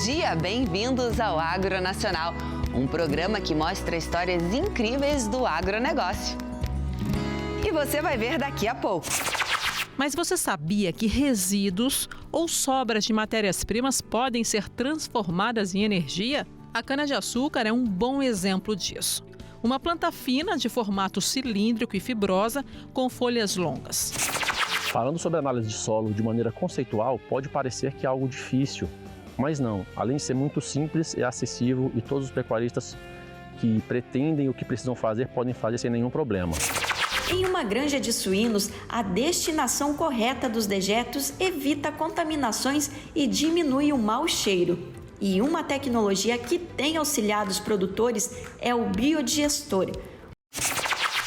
dia, bem-vindos ao Agronacional, um programa que mostra histórias incríveis do agronegócio. E você vai ver daqui a pouco. Mas você sabia que resíduos ou sobras de matérias-primas podem ser transformadas em energia? A cana-de-açúcar é um bom exemplo disso. Uma planta fina de formato cilíndrico e fibrosa com folhas longas. Falando sobre análise de solo de maneira conceitual, pode parecer que é algo difícil, mas não. Além de ser muito simples, é acessível e todos os pecuaristas que pretendem o que precisam fazer podem fazer sem nenhum problema. Em uma granja de suínos, a destinação correta dos dejetos evita contaminações e diminui o mau cheiro. E uma tecnologia que tem auxiliado os produtores é o biodigestor.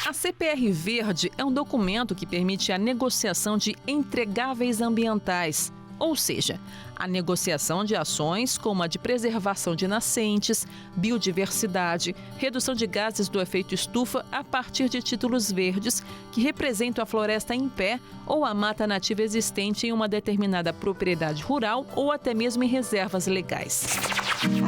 A CPR Verde é um documento que permite a negociação de entregáveis ambientais, ou seja, a negociação de ações como a de preservação de nascentes, biodiversidade, redução de gases do efeito estufa a partir de títulos verdes que representam a floresta em pé ou a mata nativa existente em uma determinada propriedade rural ou até mesmo em reservas legais.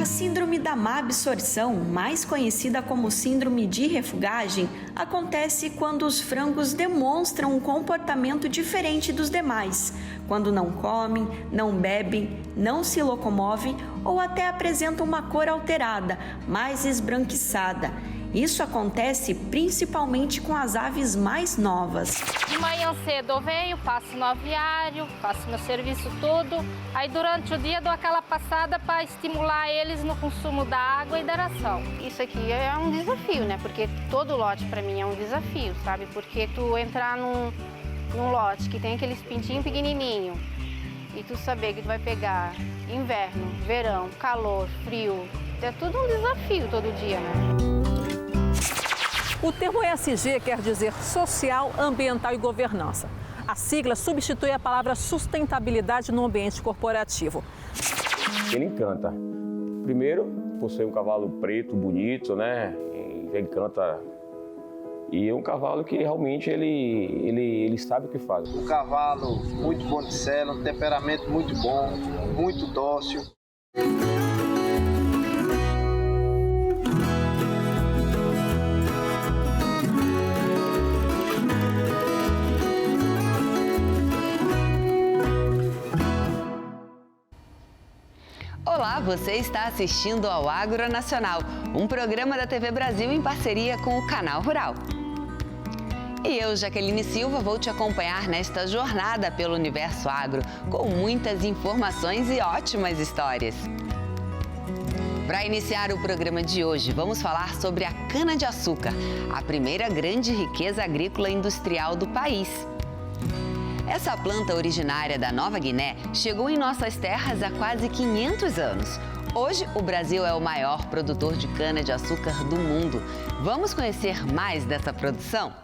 A síndrome da má absorção, mais conhecida como síndrome de refugagem, acontece quando os frangos demonstram um comportamento diferente dos demais, quando não comem, não bebem, não se locomovem ou até apresentam uma cor alterada, mais esbranquiçada. Isso acontece principalmente com as aves mais novas. De manhã cedo eu venho, passo no aviário, faço meu serviço tudo. Aí durante o dia dou aquela passada para estimular eles no consumo da água e da ração. Isso aqui é um desafio, né? Porque todo lote para mim é um desafio, sabe? Porque tu entrar num lote que tem aqueles pintinhos pequenininho e tu saber que tu vai pegar inverno, verão, calor, frio, é tudo um desafio todo dia, né? O termo ESG quer dizer Social, Ambiental e Governança. A sigla substitui a palavra sustentabilidade no ambiente corporativo. Ele encanta. Primeiro, por ser um cavalo preto, bonito, né? Ele encanta. E é um cavalo que realmente ele sabe o que faz. Um cavalo muito bom de sela, um temperamento muito bom, muito dócil. Olá, você está assistindo ao Agronacional, um programa da TV Brasil em parceria com o Canal Rural. E eu, Jaqueline Silva, vou te acompanhar nesta jornada pelo universo agro, com muitas informações e ótimas histórias. Para iniciar o programa de hoje, vamos falar sobre a cana-de-açúcar, a primeira grande riqueza agrícola e industrial do país. Essa planta originária da Nova Guiné chegou em nossas terras há quase 500 anos. Hoje, o Brasil é o maior produtor de cana-de-açúcar do mundo. Vamos conhecer mais dessa produção?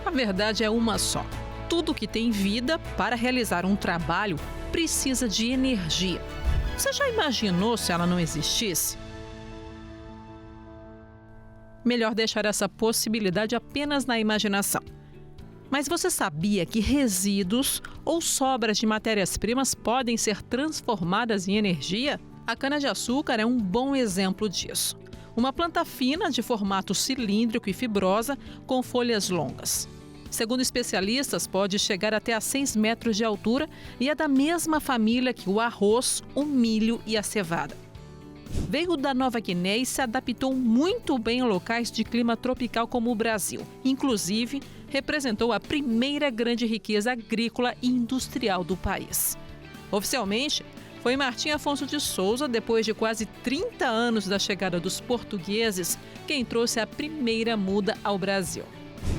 A verdade é uma só. Tudo que tem vida, para realizar um trabalho, precisa de energia. Você já imaginou se ela não existisse? Melhor deixar essa possibilidade apenas na imaginação. Mas você sabia que resíduos ou sobras de matérias-primas podem ser transformadas em energia? A cana-de-açúcar é um bom exemplo disso. Uma planta fina de formato cilíndrico e fibrosa com folhas longas. Segundo especialistas, pode chegar até a 6 metros de altura e é da mesma família que o arroz, o milho e a cevada. Veio da Nova Guiné e se adaptou muito bem a locais de clima tropical como o Brasil. Inclusive, representou a primeira grande riqueza agrícola e industrial do país. Oficialmente, foi Martim Afonso de Souza, depois de quase 30 anos da chegada dos portugueses, quem trouxe a primeira muda ao Brasil.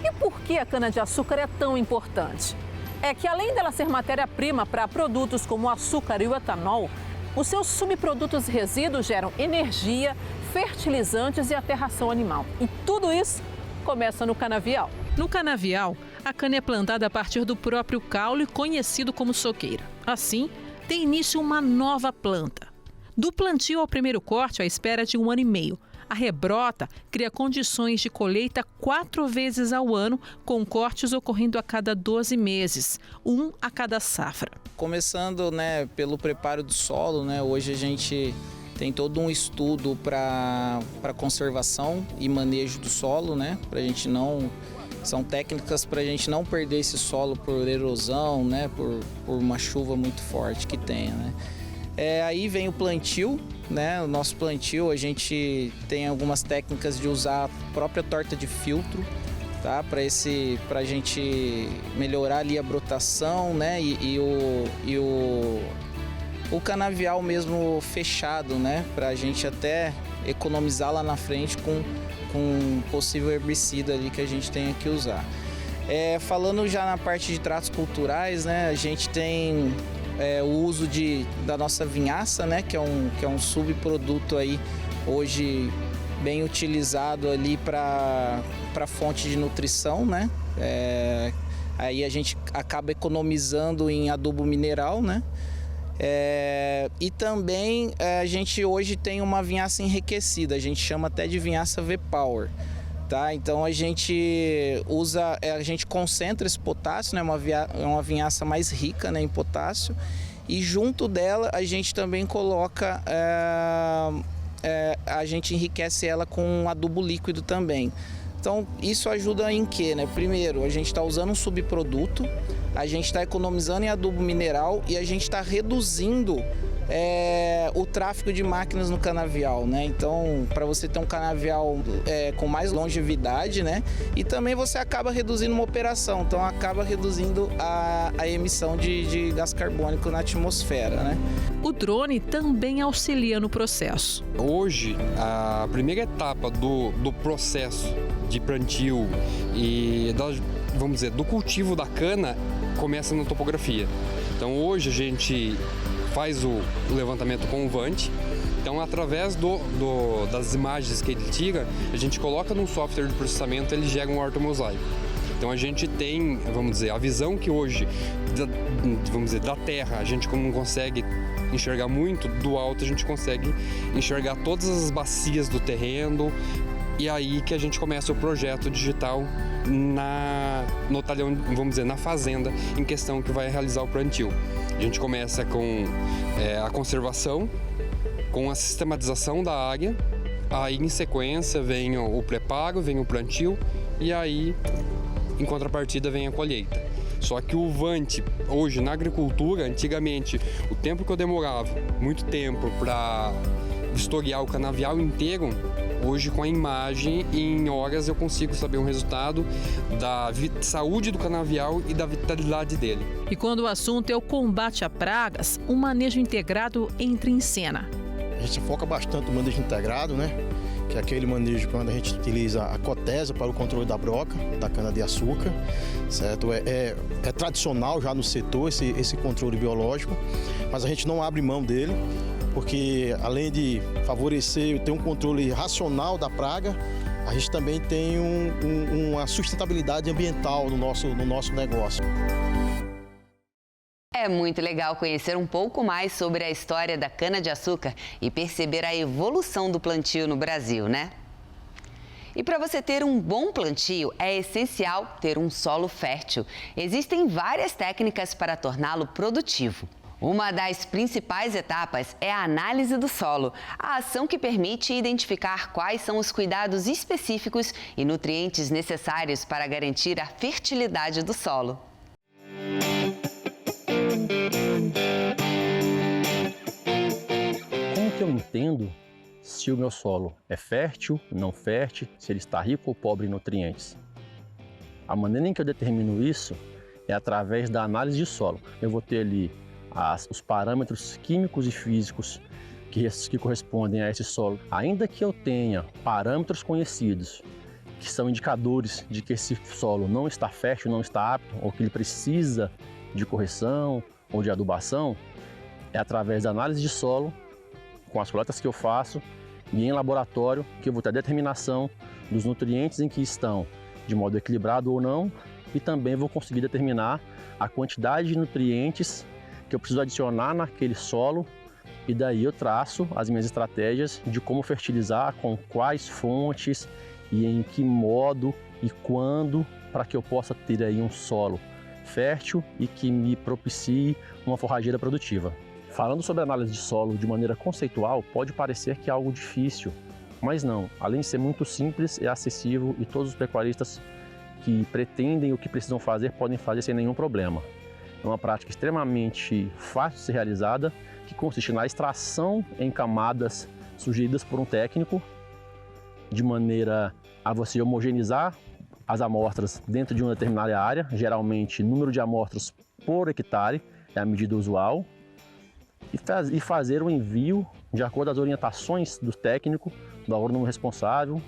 E por que a cana-de-açúcar é tão importante? É que além dela ser matéria-prima para produtos como o açúcar e o etanol, os seus subprodutos e resíduos geram energia, fertilizantes e até ração animal. E tudo isso começa no canavial. No canavial, a cana é plantada a partir do próprio caule, conhecido como soqueira. Assim, tem início uma nova planta. Do plantio ao primeiro corte, a espera de 1 ano e meio. A rebrota cria condições de colheita 4 vezes ao ano, com cortes ocorrendo a cada 12 meses, um a cada safra. Começando, pelo preparo do solo, hoje a gente tem todo um estudo para conservação e manejo do solo, pra gente não... São técnicas para a gente não perder esse solo por erosão, por uma chuva muito forte que tenha, Aí vem o plantio, O nosso plantio, a gente tem algumas técnicas de usar a própria torta de filtro, tá? Para a gente melhorar ali a brotação, E o canavial mesmo fechado, Para a gente até economizar lá na frente com possível herbicida ali que a gente tenha que usar. Falando já na parte de tratos culturais, a gente tem o uso da nossa vinhaça, que é um subproduto aí hoje bem utilizado ali para fonte de nutrição, Aí a gente acaba economizando em adubo mineral, E também a gente hoje tem uma vinhaça enriquecida, a gente chama até de vinhaça V-Power, tá? Então a gente concentra esse potássio, é uma vinhaça mais rica, em potássio, e junto dela a gente também coloca, a gente enriquece ela com um adubo líquido também. Então isso ajuda em quê? Primeiro, a gente está usando um subproduto, a gente está economizando em adubo mineral e a gente está reduzindo o tráfego de máquinas no canavial, Então, para você ter um canavial com mais longevidade, E também você acaba reduzindo uma operação, então acaba reduzindo a emissão de gás carbônico na atmosfera, O drone também auxilia no processo. Hoje, a primeira etapa do processo de plantio e do cultivo da cana começa na topografia. Então hoje a gente faz o levantamento com o Vant. Então, através das imagens que ele tira, a gente coloca num software de processamento, ele gera um ortomosaico. Então a gente tem, a visão que hoje, da terra, a gente não consegue enxergar muito, do alto a gente consegue enxergar todas as bacias do terreno, e aí que a gente começa o projeto digital no talhão, na fazenda em questão que vai realizar o plantio. A gente começa com a conservação, com a sistematização da área, aí em sequência vem o preparo, vem o plantio e aí em contrapartida vem a colheita. Só que o Vant, hoje na agricultura, antigamente, o tempo que eu demorava, muito tempo para vistoriar o canavial inteiro, hoje com a imagem, em horas eu consigo saber um resultado da saúde do canavial e da vitalidade dele. E quando o assunto é o combate a pragas, um manejo integrado entra em cena. A gente foca bastante no manejo integrado, que é aquele manejo quando a gente utiliza a cotesa para o controle da broca, da cana-de-açúcar, certo? É tradicional já no setor esse controle biológico, mas a gente não abre mão dele, porque além de favorecer, ter um controle racional da praga, a gente também tem uma sustentabilidade ambiental no nosso negócio. É muito legal conhecer um pouco mais sobre a história da cana-de-açúcar e perceber a evolução do plantio no Brasil, E para você ter um bom plantio, é essencial ter um solo fértil. Existem várias técnicas para torná-lo produtivo. Uma das principais etapas é a análise do solo, a ação que permite identificar quais são os cuidados específicos e nutrientes necessários para garantir a fertilidade do solo. Como que eu entendo se o meu solo é fértil, não fértil, se ele está rico ou pobre em nutrientes? A maneira em que eu determino isso é através da análise de solo. Eu vou ter ali os parâmetros químicos e físicos que correspondem a esse solo. Ainda que eu tenha parâmetros conhecidos, que são indicadores de que esse solo não está fértil, não está apto, ou que ele precisa de correção ou de adubação, é através da análise de solo, com as coletas que eu faço e em laboratório, que eu vou ter a determinação dos nutrientes em que estão, de modo equilibrado ou não, e também vou conseguir determinar a quantidade de nutrientes que eu preciso adicionar naquele solo E daí eu traço as minhas estratégias de como fertilizar, com quais fontes e em que modo e quando, para que eu possa ter aí um solo fértil e que me propicie uma forrageira produtiva. Falando sobre análise de solo de maneira conceitual, pode parecer que é algo difícil, mas não. Além de ser muito simples, é acessível e todos os pecuaristas que pretendem o que precisam fazer podem fazer sem nenhum problema. É uma prática extremamente fácil de ser realizada, que consiste na extração em camadas sugeridas por um técnico, de maneira a você homogeneizar as amostras dentro de uma determinada área, geralmente número de amostras por hectare é a medida usual, e fazer o envio de acordo com as orientações do técnico, do agrônomo responsável,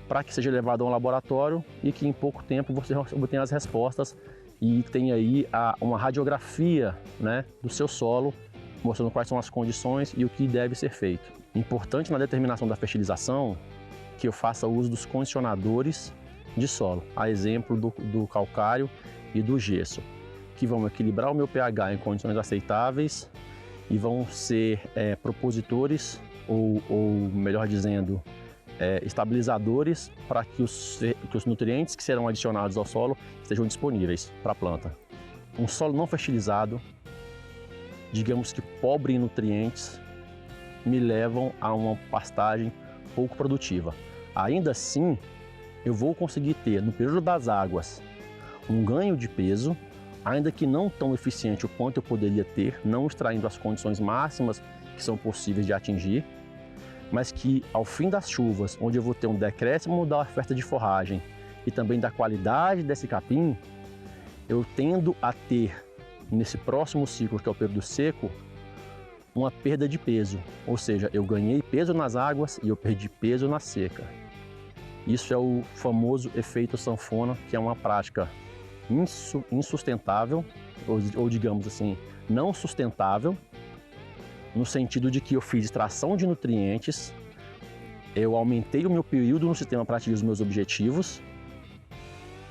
para que seja levado a um laboratório e que em pouco tempo você obtenha as respostas e tenha aí uma radiografia, né, do seu solo, mostrando quais são as condições e o que deve ser feito. Importante na determinação da fertilização que eu faça uso dos condicionadores de solo, a exemplo do calcário e do gesso, que vão equilibrar o meu pH em condições aceitáveis e vão ser propositores ou melhor dizendo, estabilizadores para que os nutrientes que serão adicionados ao solo estejam disponíveis para a planta. Um solo não fertilizado, digamos que pobre em nutrientes, me levam a uma pastagem pouco produtiva. Ainda assim, eu vou conseguir ter, no período das águas, um ganho de peso, ainda que não tão eficiente o quanto eu poderia ter, não extraindo as condições máximas que são possíveis de atingir, mas que ao fim das chuvas, onde eu vou ter um decréscimo da oferta de forragem e também da qualidade desse capim, eu tendo a ter, nesse próximo ciclo, que é o período seco, uma perda de peso, ou seja, eu ganhei peso nas águas e eu perdi peso na seca. Isso é o famoso efeito sanfona, que é uma prática insustentável, ou digamos assim, não sustentável, no sentido de que eu fiz extração de nutrientes, eu aumentei o meu período no sistema para atingir os meus objetivos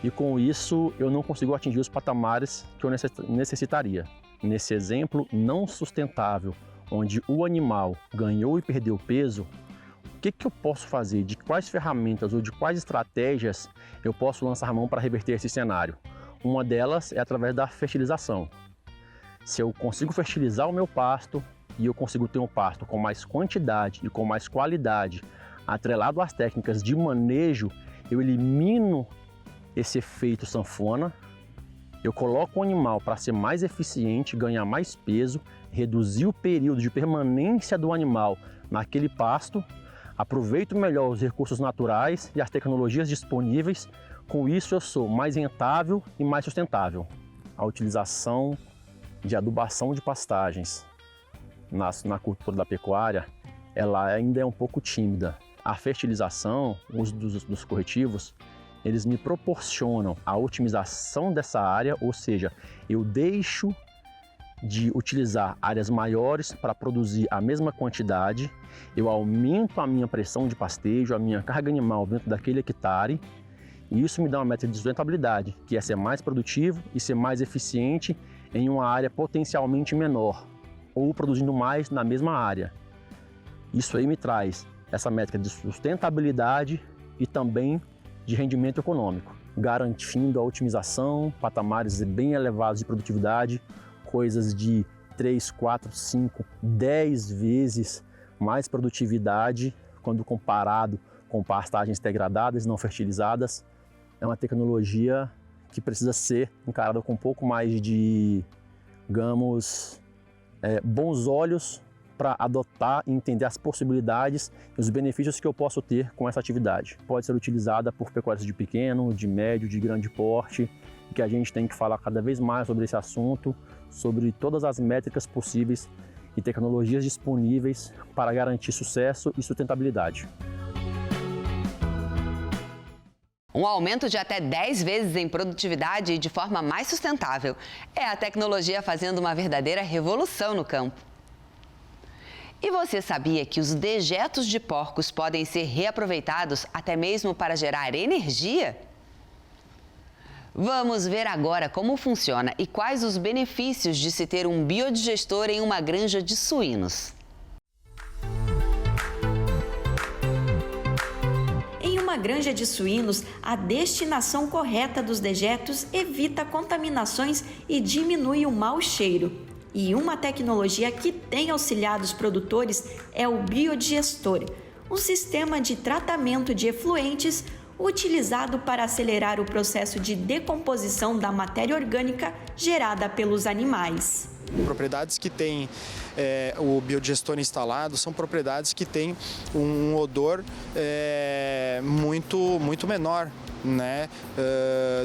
e com isso eu não consigo atingir os patamares que eu necessitaria. Nesse exemplo não sustentável, onde o animal ganhou e perdeu peso, o que eu posso fazer? De quais ferramentas ou de quais estratégias eu posso lançar mão para reverter esse cenário? Uma delas é através da fertilização. Se eu consigo fertilizar o meu pasto e eu consigo ter um pasto com mais quantidade e com mais qualidade, atrelado às técnicas de manejo, eu elimino esse efeito sanfona, eu coloco o animal para ser mais eficiente, ganhar mais peso, reduzir o período de permanência do animal naquele pasto, aproveito melhor os recursos naturais e as tecnologias disponíveis, com isso eu sou mais rentável e mais sustentável. A utilização de adubação de pastagens na cultura da pecuária, ela ainda é um pouco tímida. A fertilização, o uso dos corretivos, eles me proporcionam a otimização dessa área, ou seja, eu deixo de utilizar áreas maiores para produzir a mesma quantidade, eu aumento a minha pressão de pastejo, a minha carga animal dentro daquele hectare, e isso me dá uma meta de sustentabilidade, que é ser mais produtivo e ser mais eficiente em uma área potencialmente menor, ou produzindo mais na mesma área. Isso aí me traz essa métrica de sustentabilidade e também de rendimento econômico, garantindo a otimização, patamares bem elevados de produtividade, coisas de 3, 4, 5, 10 vezes mais produtividade quando comparado com pastagens degradadas e não fertilizadas. É uma tecnologia que precisa ser encarada com um pouco mais de, digamos, bons olhos para adotar e entender as possibilidades e os benefícios que eu posso ter com essa atividade. Pode ser utilizada por pecuaristas de pequeno, de médio, de grande porte, e que a gente tem que falar cada vez mais sobre esse assunto, sobre todas as métricas possíveis e tecnologias disponíveis para garantir sucesso e sustentabilidade. Um aumento de até 10 vezes em produtividade e de forma mais sustentável. É a tecnologia fazendo uma verdadeira revolução no campo. E você sabia que os dejetos de porcos podem ser reaproveitados até mesmo para gerar energia? Vamos ver agora como funciona e quais os benefícios de se ter um biodigestor em uma granja de suínos. uma granja de suínos, a destinação correta dos dejetos evita contaminações e diminui o mau cheiro. E uma tecnologia que tem auxiliado os produtores é o biodigestor, um sistema de tratamento de efluentes utilizado para acelerar o processo de decomposição da matéria orgânica gerada pelos animais. Propriedades que têm o biodigestor instalado são propriedades que têm um odor muito menor, né,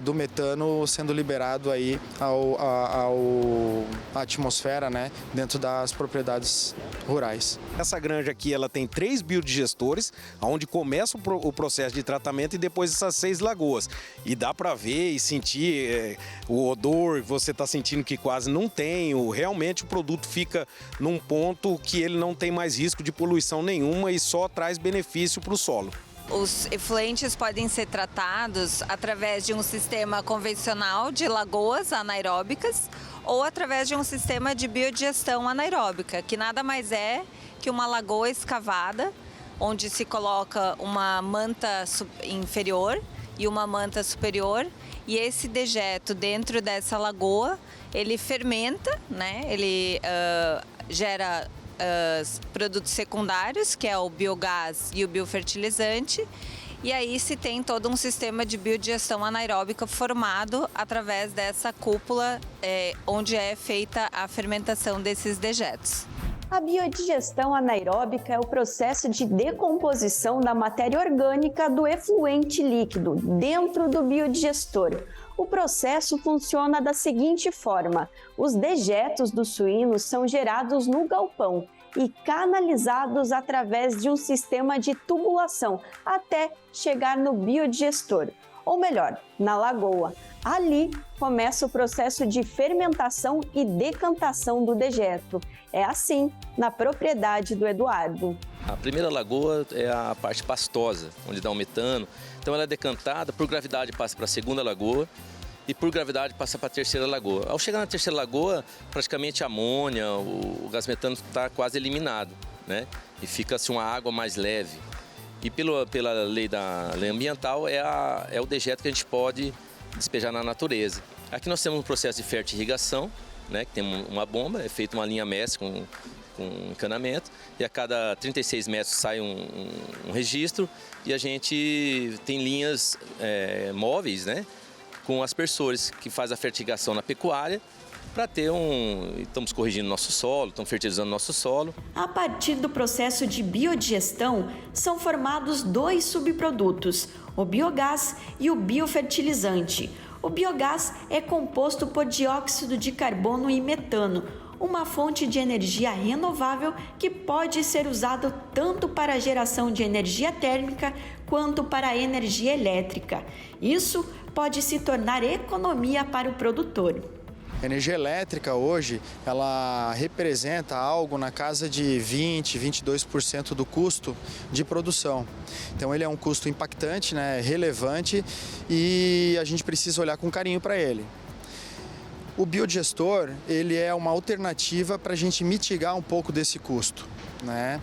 do metano sendo liberado aí à atmosfera, né, dentro das propriedades rurais. Essa granja aqui, ela tem 3 biodigestores, onde começa o processo de tratamento e depois essas 6 lagoas. E dá para ver e sentir o odor, você está sentindo que quase não tem. Realmente o produto fica num ponto que ele não tem mais risco de poluição nenhuma e só traz benefício para o solo. Os efluentes podem ser tratados através de um sistema convencional de lagoas anaeróbicas ou através de um sistema de biodigestão anaeróbica, que nada mais é que uma lagoa escavada, onde se coloca uma manta inferior e uma manta superior, e esse dejeto dentro dessa lagoa, ele fermenta, né? Ele gera produtos secundários, que é o biogás e o biofertilizante, e aí se tem todo um sistema de biodigestão anaeróbica formado através dessa cúpula onde é feita a fermentação desses dejetos. A biodigestão anaeróbica é o processo de decomposição da matéria orgânica do efluente líquido dentro do biodigestor. O processo funciona da seguinte forma: os dejetos dos suínos são gerados no galpão e canalizados através de um sistema de tubulação até chegar no biodigestor, ou melhor, na lagoa. Ali começa o processo de fermentação e decantação do dejeto. É assim na propriedade do Eduardo. A primeira lagoa é a parte pastosa, onde dá o metano. Então ela é decantada, por gravidade passa para a segunda lagoa e por gravidade passa para a terceira lagoa. Ao chegar na terceira lagoa, praticamente a amônia, o gás metano está quase eliminado, né? E fica-se uma água mais leve. E pela lei ambiental é o dejeto que a gente pode despejar na natureza. Aqui nós temos um processo de fertirrigação, né, que tem uma bomba, é feita uma linha mestre com encanamento, e a cada 36 metros sai um registro, e a gente tem linhas móveis, né, com aspersores que faz a fertirrigação na pecuária, para ter estamos corrigindo nosso solo, estamos fertilizando nosso solo. A partir do processo de biodigestão, são formados 2 subprodutos, o biogás e o biofertilizante. O biogás é composto por dióxido de carbono e metano, uma fonte de energia renovável que pode ser usado tanto para a geração de energia térmica quanto para a energia elétrica. Isso pode se tornar economia para o produtor. A energia elétrica hoje, ela representa algo na casa de 20, 22% do custo de produção. Então ele é um custo impactante, né, relevante, e a gente precisa olhar com carinho para ele. O biodigestor, ele é uma alternativa para a gente mitigar um pouco desse custo, né?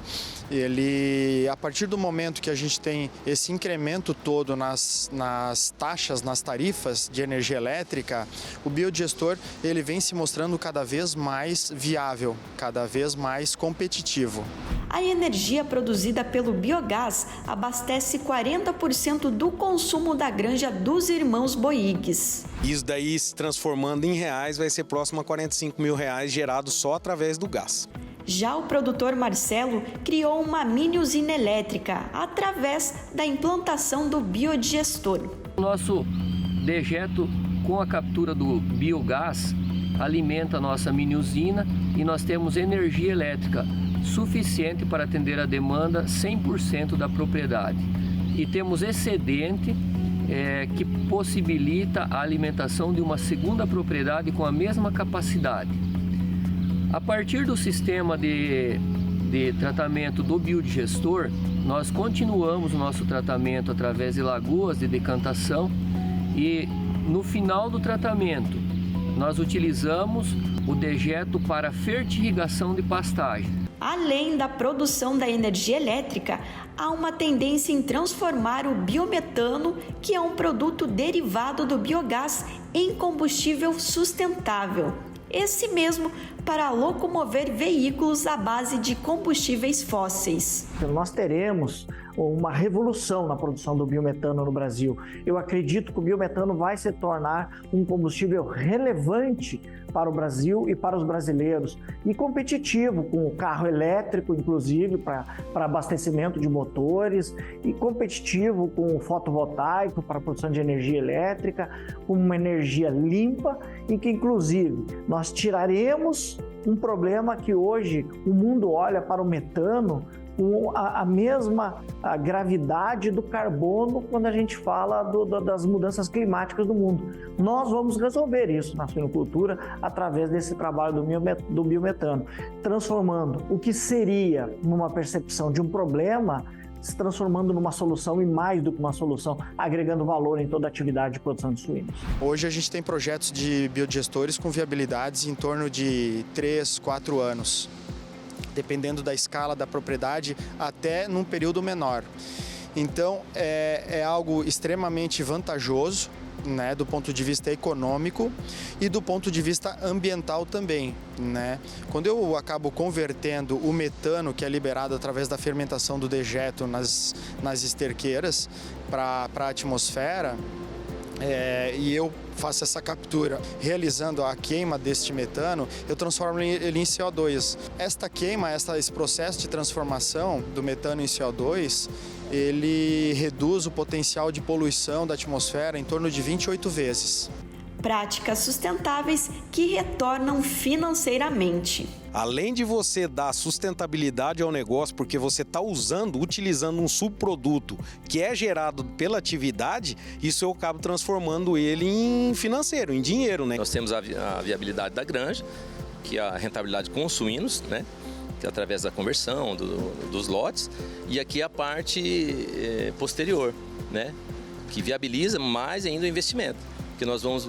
Ele, a partir do momento que a gente tem esse incremento todo nas taxas, nas tarifas de energia elétrica, o biodigestor ele vem se mostrando cada vez mais viável, cada vez mais competitivo. A energia produzida pelo biogás abastece 40% do consumo da granja dos irmãos Boigues. Isso daí, se transformando em reais, vai ser próximo a R$45 mil gerados só através do gás. Já o produtor Marcelo criou uma mini usina elétrica através da implantação do biodigestor. O nosso dejeto com a captura do biogás alimenta a nossa mini usina e nós temos energia elétrica suficiente para atender a demanda 100% da propriedade. E temos excedente que possibilita a alimentação de uma segunda propriedade com a mesma capacidade. A partir do sistema de tratamento do biodigestor, nós continuamos o nosso tratamento através de lagoas de decantação e no final do tratamento nós utilizamos o dejeto para fertirrigação de pastagem. Além da produção da energia elétrica, há uma tendência em transformar o biometano, que é um produto derivado do biogás, em combustível sustentável. Esse mesmo para locomover veículos à base de combustíveis fósseis. Nós teremos uma revolução na produção do biometano no Brasil. Eu acredito que o biometano vai se tornar um combustível relevante para o Brasil e para os brasileiros e competitivo com o carro elétrico, inclusive para abastecimento de motores, e competitivo com o fotovoltaico para a produção de energia elétrica, com uma energia limpa e que inclusive nós tiraremos um problema que hoje o mundo olha para o metano com a mesma gravidade do carbono quando a gente fala das mudanças climáticas do mundo. Nós vamos resolver isso na suinocultura através desse trabalho do biometano, transformando o que seria numa percepção de um problema, se transformando numa solução e mais do que uma solução, agregando valor em toda a atividade de produção de suínos. Hoje a gente tem projetos de biodigestores com viabilidades em torno de 3, 4 anos. Dependendo da escala da propriedade, até num período menor. Então, é algo extremamente vantajoso, né, do ponto de vista econômico e do ponto de vista ambiental também, né? Quando eu acabo convertendo o metano, que é liberado através da fermentação do dejeto nas esterqueiras, para a atmosfera, e eu faço essa captura realizando a queima deste metano, eu transformo ele em CO2. Esta queima, esse processo de transformação do metano em CO2, ele reduz o potencial de poluição da atmosfera em torno de 28 vezes. Práticas sustentáveis que retornam financeiramente. Além de você dar sustentabilidade ao negócio, porque você está utilizando um subproduto que é gerado pela atividade, isso eu acabo transformando ele em financeiro, em dinheiro, né? Nós temos a viabilidade da granja, que é a rentabilidade com os suínos, né? Que é através da conversão dos lotes, e aqui a parte posterior, né? Que viabiliza mais ainda o investimento. Que nós vamos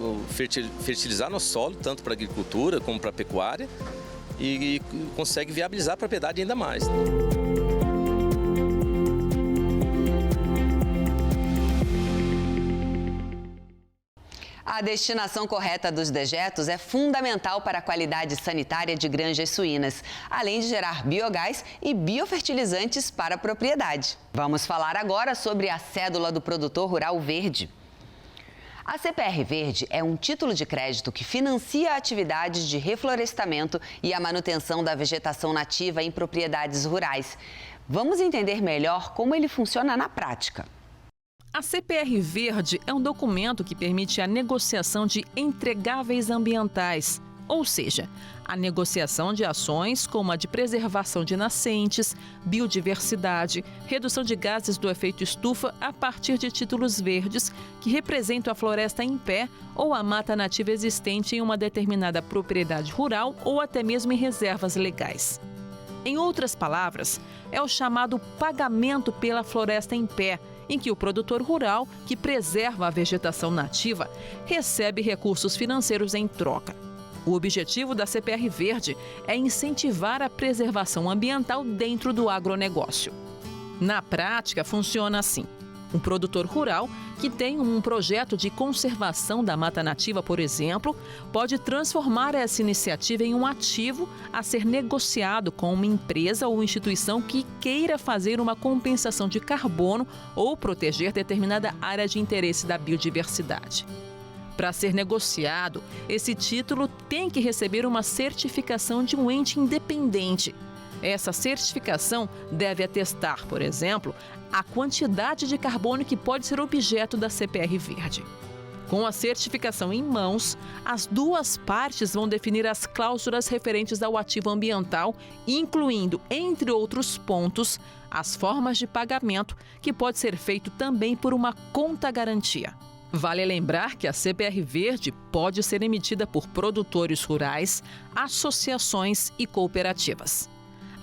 fertilizar nosso solo, tanto para a agricultura como para a pecuária, e consegue viabilizar a propriedade ainda mais. A destinação correta dos dejetos é fundamental para a qualidade sanitária de granjas suínas, além de gerar biogás e biofertilizantes para a propriedade. Vamos falar agora sobre a Cédula do Produtor Rural Verde. A CPR Verde é um título de crédito que financia atividades de reflorestamento e a manutenção da vegetação nativa em propriedades rurais. Vamos entender melhor como ele funciona na prática. A CPR Verde é um documento que permite a negociação de entregáveis ambientais, ou seja, a negociação de ações como a de preservação de nascentes, biodiversidade, redução de gases do efeito estufa a partir de títulos verdes que representam a floresta em pé ou a mata nativa existente em uma determinada propriedade rural ou até mesmo em reservas legais. Em outras palavras, é o chamado pagamento pela floresta em pé, em que o produtor rural, que preserva a vegetação nativa, recebe recursos financeiros em troca. O objetivo da CPR Verde é incentivar a preservação ambiental dentro do agronegócio. Na prática, funciona assim. Um produtor rural que tem um projeto de conservação da mata nativa, por exemplo, pode transformar essa iniciativa em um ativo a ser negociado com uma empresa ou instituição que queira fazer uma compensação de carbono ou proteger determinada área de interesse da biodiversidade. Para ser negociado, esse título tem que receber uma certificação de um ente independente. Essa certificação deve atestar, por exemplo, a quantidade de carbono que pode ser objeto da CPR Verde. Com a certificação em mãos, as duas partes vão definir as cláusulas referentes ao ativo ambiental, incluindo, entre outros pontos, as formas de pagamento, que pode ser feito também por uma conta-garantia. Vale lembrar que a CPR Verde pode ser emitida por produtores rurais, associações e cooperativas.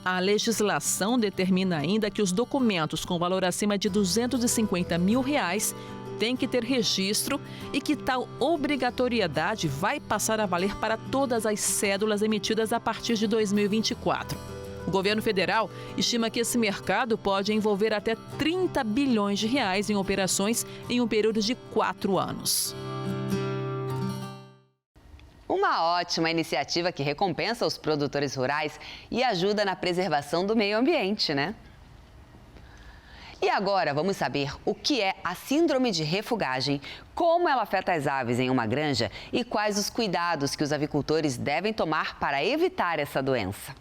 A legislação determina ainda que os documentos com valor acima de R$ 250 mil tem que ter registro e que tal obrigatoriedade vai passar a valer para todas as cédulas emitidas a partir de 2024. O governo federal estima que esse mercado pode envolver até 30 bilhões de reais em operações em um período de 4 anos. Uma ótima iniciativa que recompensa os produtores rurais e ajuda na preservação do meio ambiente, né? E agora vamos saber o que é a síndrome de refugagem, como ela afeta as aves em uma granja e quais os cuidados que os avicultores devem tomar para evitar essa doença.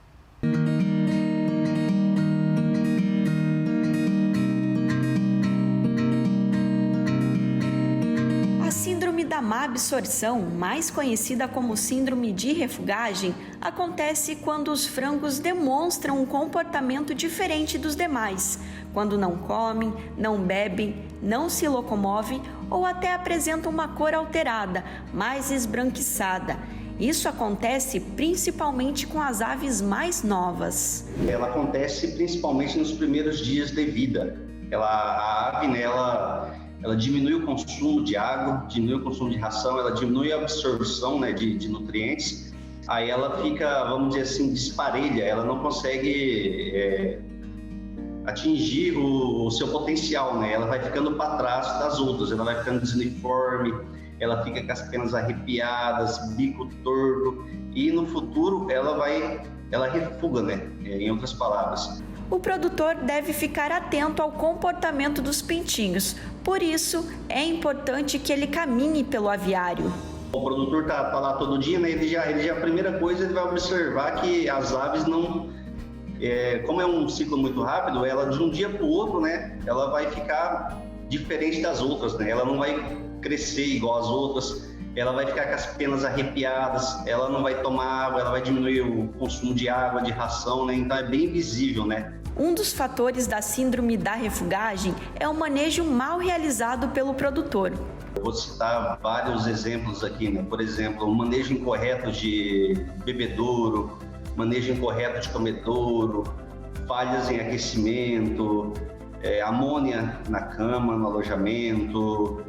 A síndrome da má absorção, mais conhecida como síndrome de refugagem, acontece quando os frangos demonstram um comportamento diferente dos demais, quando não comem, não bebem, não se locomovem ou até apresentam uma cor alterada, mais esbranquiçada. Isso acontece principalmente com as aves mais novas. Ela acontece principalmente nos primeiros dias de vida. A ave, né, ela diminui o consumo de água, diminui o consumo de ração, ela diminui a absorção, né, de nutrientes. Aí ela fica, vamos dizer assim, desparelha, ela não consegue atingir o seu potencial, né? Ela vai ficando para trás das outras, ela vai ficando desuniforme, ela fica com as penas arrepiadas, bico torto e no futuro ela refuga, né? Em outras palavras. O produtor deve ficar atento ao comportamento dos pintinhos, por isso é importante que ele caminhe pelo aviário. O produtor tá lá todo dia, né? Ele já a primeira coisa ele vai observar que as aves não, como é um ciclo muito rápido, ela de um dia para o outro, né? Ela vai ficar diferente das outras, né? Ela não vai crescer igual as outras. Ela vai ficar com as penas arrepiadas, ela não vai tomar água, ela vai diminuir o consumo de água, de ração, né? Então é bem visível, né? Um dos fatores da síndrome da refugagem é o manejo mal realizado pelo produtor. Eu vou citar vários exemplos aqui, né? Por exemplo, o manejo incorreto de bebedouro, manejo incorreto de comedouro, falhas em aquecimento, amônia na cama, no alojamento,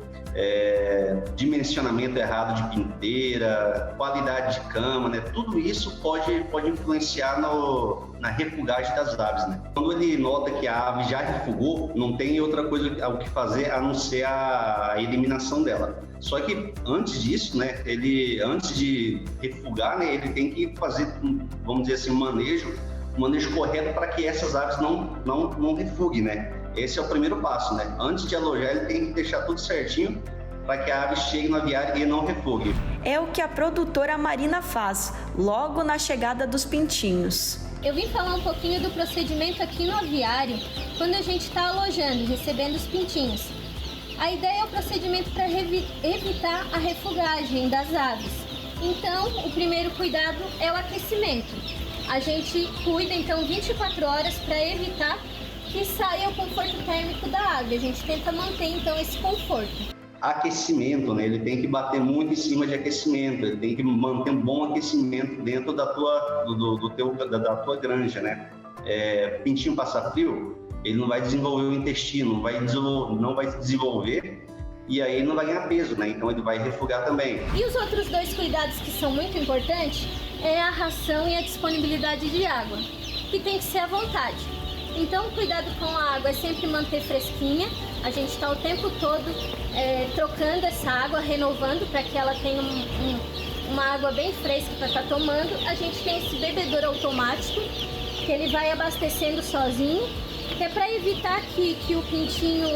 dimensionamento errado de pinteira, qualidade de cama, né? Tudo isso pode influenciar na refugagem das aves, né? Quando ele nota que a ave já refugou, não tem outra coisa o que fazer a não ser a eliminação dela. Só que antes disso, né? Antes de refugar, né? Ele tem que fazer, vamos dizer assim, um manejo correto para que essas aves não refuguem, né? Esse é o primeiro passo, né? Antes de alojar, ele tem que deixar tudo certinho para que a ave chegue no aviário e não refugue. É o que a produtora Marina faz, logo na chegada dos pintinhos. Eu vim falar um pouquinho do procedimento aqui no aviário, quando a gente está alojando e recebendo os pintinhos. A ideia é o procedimento para evitar a refugagem das aves. Então, o primeiro cuidado é o aquecimento. A gente cuida, então, 24 horas para evitar que saia o conforto térmico da ave. A gente tenta manter, então, esse conforto. Aquecimento, né? Ele tem que bater muito em cima de aquecimento, ele tem que manter um bom aquecimento dentro da tua granja, né? Pintinho passa frio, ele não vai desenvolver o intestino, não vai desenvolver e aí ele não vai ganhar peso, né? Então ele vai refugar também. E os outros dois cuidados que são muito importantes é a ração e a disponibilidade de água, que tem que ser à vontade. Então, o cuidado com a água é sempre manter fresquinha. A gente está o tempo todo trocando essa água, renovando para que ela tenha uma água bem fresca para estar tomando. A gente tem esse bebedouro automático, que ele vai abastecendo sozinho, que é para evitar que o pintinho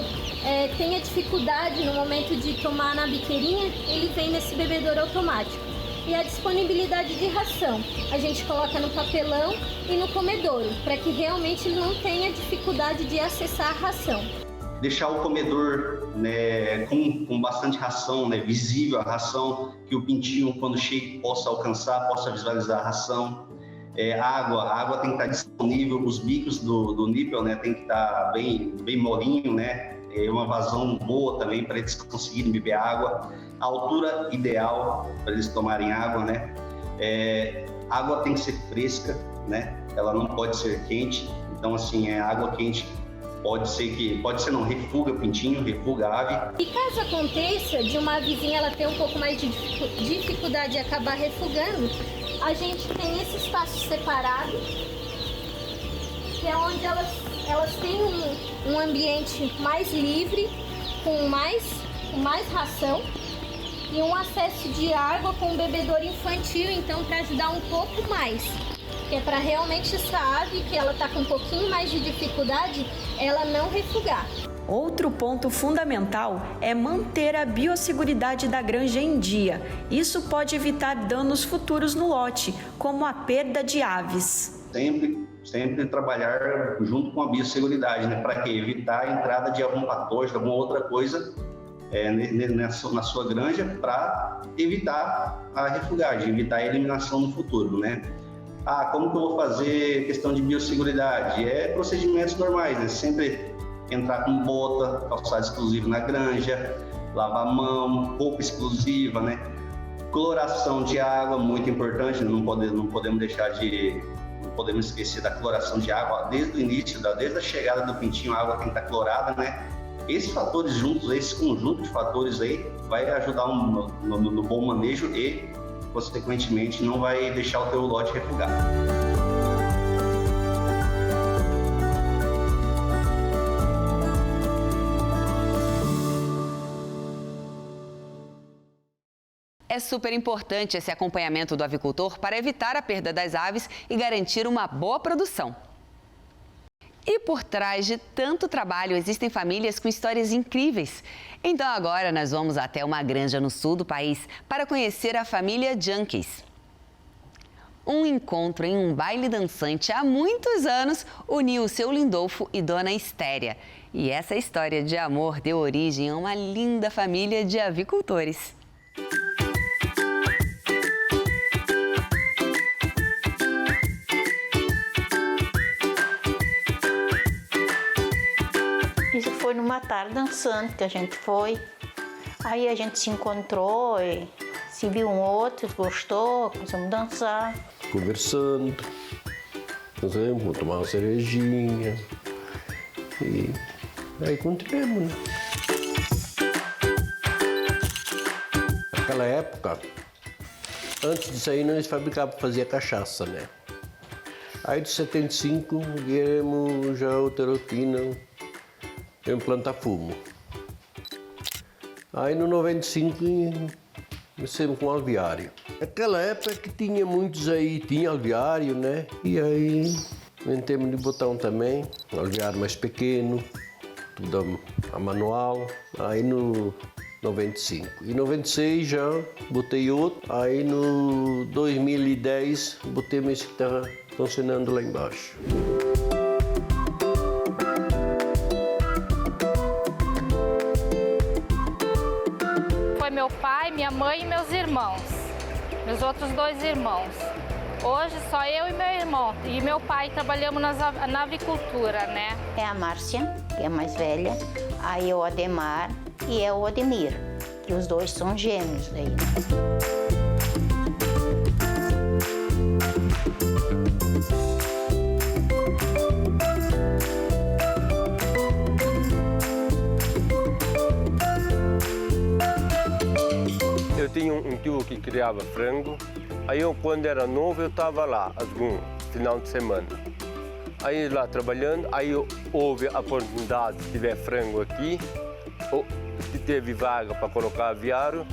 tenha dificuldade no momento de tomar na biqueirinha, ele vem nesse bebedouro automático. E a disponibilidade de ração, a gente coloca no papelão e no comedouro, para que realmente ele não tenha dificuldade de acessar a ração. Deixar o comedor, né, com bastante ração, né, visível a ração, que o pintinho, quando chega, possa alcançar, possa visualizar a ração. A água tem que estar disponível, os bicos do nípel, né, tem que estar bem molinho, né, uma vazão boa também para eles conseguirem beber água. A altura ideal para eles tomarem água, né? A água tem que ser fresca, né? Ela não pode ser quente. Então, assim, água quente pode ser não, refuga pintinho, refuga ave. E caso aconteça de uma avezinha ela ter um pouco mais de dificuldade de acabar refugando, a gente tem esse espaço separado, que é onde elas têm um ambiente mais livre, com mais ração e um acesso de água com um bebedouro infantil, então para ajudar um pouco mais. Que é para realmente essa ave, que ela está com um pouquinho mais de dificuldade, ela não refugar. Outro ponto fundamental é manter a biosseguridade da granja em dia. Isso pode evitar danos futuros no lote, como a perda de aves. Sempre trabalhar junto com a biosseguridade, né? Para evitar a entrada de algum patógeno, alguma outra coisa na sua granja, para evitar a refugagem, evitar a eliminação no futuro, né? Como que eu vou fazer questão de biosseguridade? Procedimentos normais, né? Sempre entrar com bota, calçado exclusivo na granja, lavar a mão, roupa exclusiva, né? Cloração de água, muito importante, não podemos esquecer da cloração de água desde o início, desde a chegada do pintinho, a água tem que estar clorada, né? Esses fatores juntos, esse conjunto de fatores aí, vai ajudar no bom manejo e, consequentemente, não vai deixar o teu lote refugar. É super importante esse acompanhamento do avicultor para evitar a perda das aves e garantir uma boa produção. E por trás de tanto trabalho, existem famílias com histórias incríveis. Então agora nós vamos até uma granja no sul do país para conhecer a família Junkies. Um encontro em um baile dançante há muitos anos uniu o seu Lindolfo e Dona Estéria. E essa história de amor deu origem a uma linda família de avicultores. Isso foi numa tarde dançante que a gente foi. Aí a gente se encontrou e se viu um outro, gostou, começamos a dançar. Conversando, vamos tomar uma cervejinha e aí continuamos, né? Naquela época, antes disso aí, nós fabricávamos, fazia cachaça, né? Aí de 75, viemos já outra rotina, plantar fumo. Aí no 95 comecemos com alveário. Naquela época que tinha muitos aí, tinha alveário, né? E aí inventamos de botar um também, um alveário mais pequeno, tudo a manual. Aí no 95. E 96 já botei outro. Aí no 2010 botei esse que estava funcionando lá embaixo. Meu pai, minha mãe e meus irmãos, meus outros 2 irmãos. Hoje só eu e meu irmão e meu pai trabalhamos na avicultura, né? É a Márcia, que é a mais velha, aí é o Ademar e é o Ademir, que os 2 são gêmeos daí. Eu tinha um tio que criava frango, aí quando era novo eu estava lá, algum final de semana. Aí lá trabalhando, aí houve a oportunidade de tiver frango aqui, se teve vaga para colocar aviário,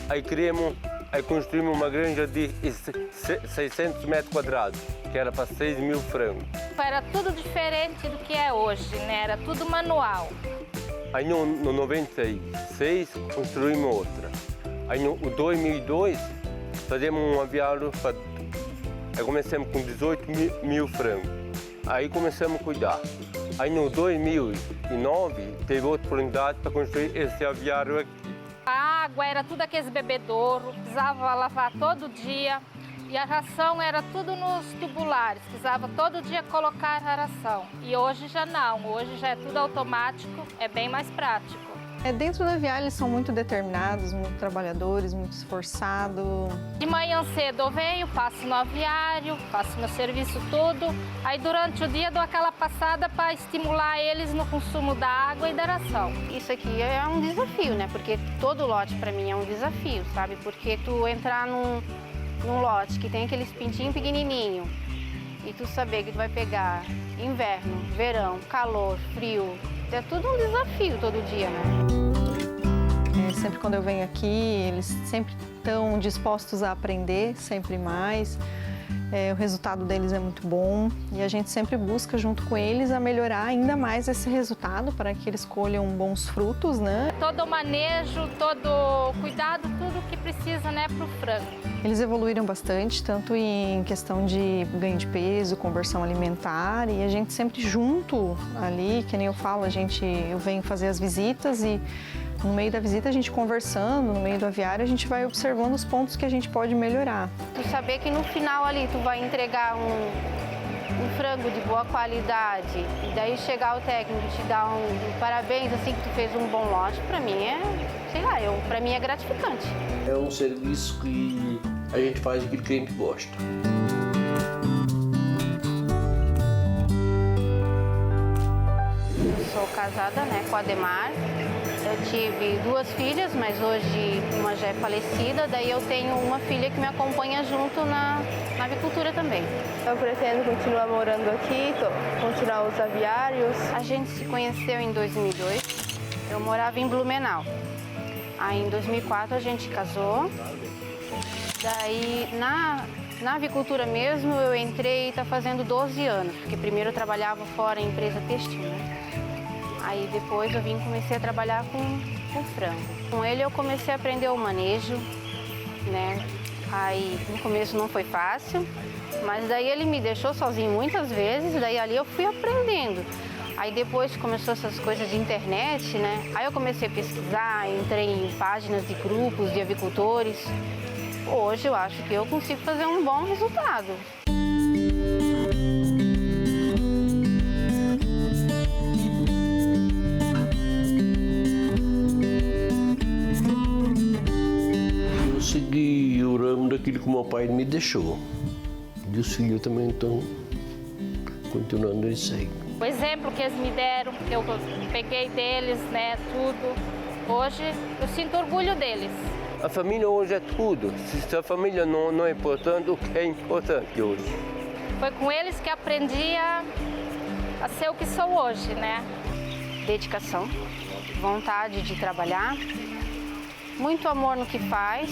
aí construímos uma granja de 600 metros quadrados, que era para 6 mil frangos. Era tudo diferente do que é hoje, né? Era tudo manual. Aí no 96 construímos outra. Aí no 2002 fazemos um aviário, aí começamos com 18 mil frangos. Aí começamos a cuidar. Aí no 2009 teve outra oportunidade para construir esse aviário aqui. A água era tudo aqueles bebedouros, precisava lavar todo dia. E a ração era tudo nos tubulares, precisava todo dia colocar a ração. E hoje já não, hoje já é tudo automático, é bem mais prático. Dentro da aviária eles são muito determinados, muito trabalhadores, muito esforçados. De manhã cedo eu venho, passo no aviário, faço meu serviço tudo. Aí durante o dia dou aquela passada para estimular eles no consumo da água e da ração. Isso aqui é um desafio, né? Porque todo lote para mim é um desafio, sabe? Porque tu entrar num lote que tem aqueles pintinhos pequenininho e tu saber que tu vai pegar inverno, verão, calor, frio, é tudo um desafio todo dia, né? Sempre quando eu venho aqui, eles sempre estão dispostos a aprender, sempre mais. O resultado deles é muito bom e a gente sempre busca junto com eles a melhorar ainda mais esse resultado para que eles colham bons frutos, né? Todo o manejo, todo o cuidado, tudo que precisa, né, para o frango. Eles evoluíram bastante, tanto em questão de ganho de peso, conversão alimentar, e a gente sempre junto ali, que nem eu falo, eu venho fazer as visitas e no meio da visita a gente conversando, no meio do aviário a gente vai observando os pontos que a gente pode melhorar. Tu saber que no final ali tu vai entregar um frango de boa qualidade e daí chegar o técnico e te dar um parabéns assim que tu fez um bom lote, para mim para mim é gratificante. É um serviço que a gente faz aquilo que a gente gosta. Eu sou casada, né, com a Ademar. Eu tive 2 filhas, mas hoje uma já é falecida, daí eu tenho uma filha que me acompanha junto na avicultura também. Eu pretendo continuar morando aqui, continuar os aviários. A gente se conheceu em 2002, eu morava em Blumenau. Aí em 2004 a gente casou, daí na avicultura mesmo eu entrei e está fazendo 12 anos, porque primeiro eu trabalhava fora em empresa têxtil, né? Aí depois eu comecei a trabalhar com frango. Com ele eu comecei a aprender o manejo, né? Aí no começo não foi fácil, mas daí ele me deixou sozinho muitas vezes, daí ali eu fui aprendendo. Aí depois começou essas coisas de internet, né? Aí eu comecei a pesquisar, entrei em páginas de grupos de avicultores. Hoje eu acho que eu consigo fazer um bom resultado. Eu segui o ramo daquilo que o meu pai me deixou. E os filhos também estão continuando isso aí. O exemplo que eles me deram, que eu peguei deles, né, tudo. Hoje eu sinto orgulho deles. A família hoje é tudo. Se a família não é importante, o que é importante hoje? Foi com eles que aprendi a ser o que sou hoje, né? Dedicação, vontade de trabalhar, muito amor no que faz.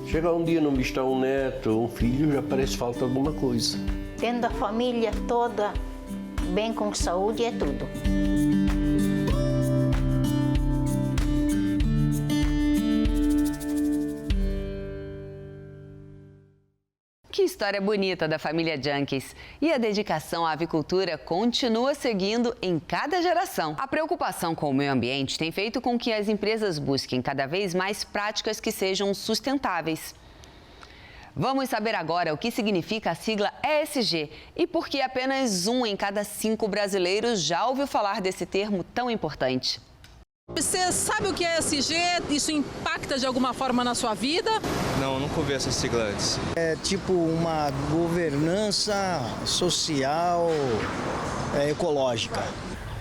Chegar um dia não visitar um neto, um filho, já parece falta alguma coisa. Tendo a família toda bem com saúde é tudo. Que história bonita da família Junkies. E a dedicação à avicultura continua seguindo em cada geração. A preocupação com o meio ambiente tem feito com que as empresas busquem cada vez mais práticas que sejam sustentáveis. Vamos saber agora o que significa a sigla ESG e por que apenas 1 em cada 5 brasileiros já ouviu falar desse termo tão importante. Você sabe o que é ESG? Isso impacta de alguma forma na sua vida? Não, nunca ouvi essa sigla antes. É tipo uma governança social, ecológica.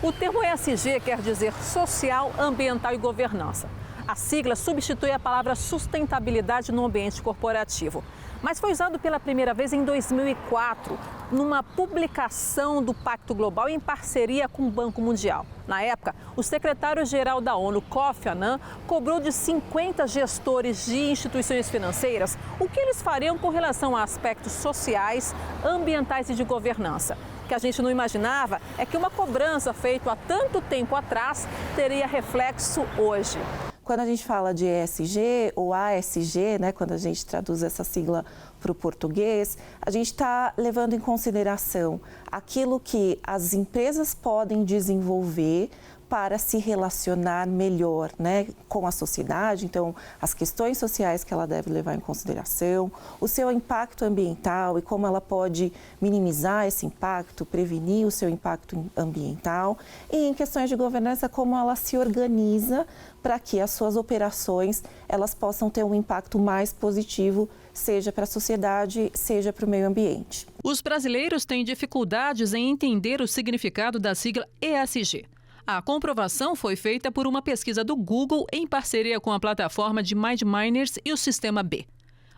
O termo ESG quer dizer social, ambiental e governança. A sigla substitui a palavra sustentabilidade no ambiente corporativo. Mas foi usado pela primeira vez em 2004, numa publicação do Pacto Global em parceria com o Banco Mundial. Na época, o secretário-geral da ONU, Kofi Annan, cobrou de 50 gestores de instituições financeiras o que eles fariam com relação a aspectos sociais, ambientais e de governança. O que a gente não imaginava é que uma cobrança feita há tanto tempo atrás teria reflexo hoje. Quando a gente fala de ESG ou ASG, né, quando a gente traduz essa sigla para o português, a gente está levando em consideração aquilo que as empresas podem desenvolver para se relacionar melhor, né, com a sociedade. Então, as questões sociais que ela deve levar em consideração, o seu impacto ambiental e como ela pode minimizar esse impacto, prevenir o seu impacto ambiental, e em questões de governança, como ela se organiza para que as suas operações elas possam ter um impacto mais positivo, seja para a sociedade, seja para o meio ambiente. Os brasileiros têm dificuldades em entender o significado da sigla ESG. A comprovação foi feita por uma pesquisa do Google em parceria com a plataforma de MindMiners e o Sistema B.